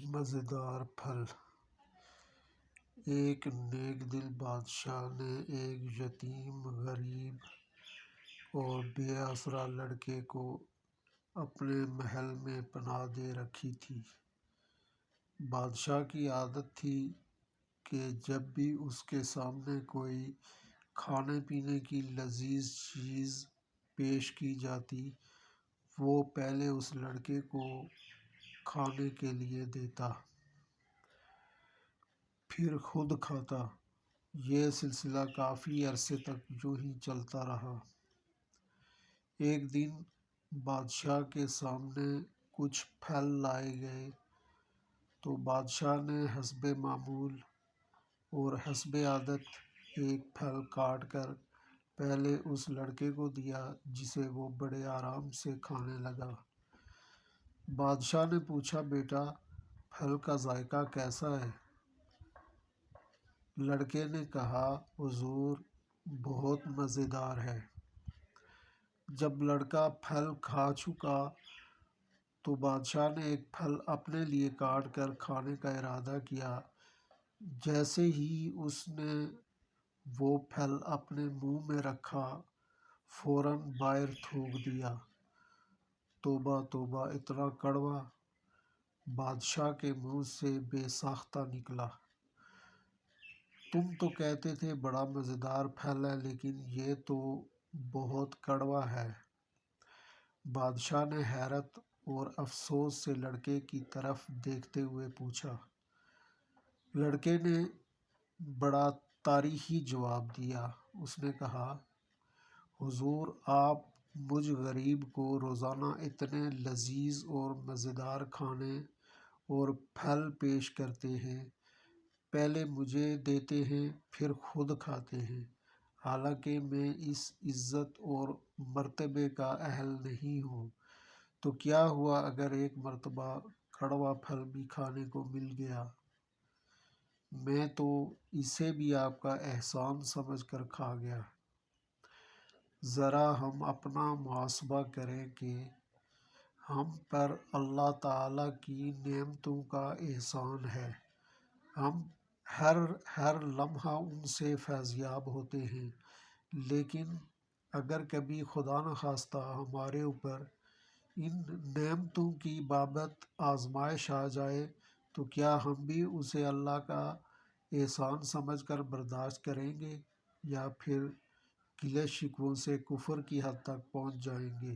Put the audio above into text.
مزیدار پھل۔ ایک نیک دل بادشاہ نے ایک یتیم، غریب اور بے آسرا لڑکے کو اپنے محل میں پناہ دے رکھی تھی۔ بادشاہ کی عادت تھی کہ جب بھی اس کے سامنے کوئی کھانے پینے کی لذیذ چیز پیش کی جاتی، وہ پہلے اس لڑکے کو کھانے کے لیے دیتا، پھر خود کھاتا۔ یہ سلسلہ کافی عرصے تک یوں ہی چلتا رہا۔ ایک دن بادشاہ کے سامنے کچھ پھل لائے گئے تو بادشاہ نے حسب معمول اور حسب عادت ایک پھل کاٹ کر پہلے اس لڑکے کو دیا، جسے وہ بڑے آرام سے کھانے لگا۔ بادشاہ نے پوچھا، بیٹا، پھل کا ذائقہ کیسا ہے؟ لڑکے نے کہا، حضور، بہت مزیدار ہے۔ جب لڑکا پھل کھا چکا تو بادشاہ نے ایک پھل اپنے لیے کاٹ کر کھانے کا ارادہ کیا۔ جیسے ہی اس نے وہ پھل اپنے منہ میں رکھا، فوراً باہر تھوک دیا۔ توبہ توبہ، اتنا کڑوا! بادشاہ کے منہ سے بے ساختہ نکلا۔ تم تو کہتے تھے بڑا مزیدار پھل ہے، لیکن یہ تو بہت کڑوا ہے۔ بادشاہ نے حیرت اور افسوس سے لڑکے کی طرف دیکھتے ہوئے پوچھا۔ لڑکے نے بڑا تاریخی جواب دیا۔ اس نے کہا، حضور، آپ مجھ غریب کو روزانہ اتنے لذیذ اور مزیدار کھانے اور پھل پیش کرتے ہیں، پہلے مجھے دیتے ہیں پھر خود کھاتے ہیں، حالانکہ میں اس عزت اور مرتبے کا اہل نہیں ہوں، تو کیا ہوا اگر ایک مرتبہ کڑوا پھل بھی کھانے کو مل گیا؟ میں تو اسے بھی آپ کا احسان سمجھ کر کھا گیا۔ ذرا ہم اپنا محاسبہ کریں کہ ہم پر اللہ تعالیٰ کی نعمتوں کا احسان ہے۔ ہم ہر لمحہ ان سے فیضیاب ہوتے ہیں، لیکن اگر کبھی خدا نخواستہ ہمارے اوپر ان نعمتوں کی بابت آزمائش آ جائے تو کیا ہم بھی اسے اللہ کا احسان سمجھ کر برداشت کریں گے، یا پھر گلے شکووں سے کفر کی حد تک پہنچ جائیں گے؟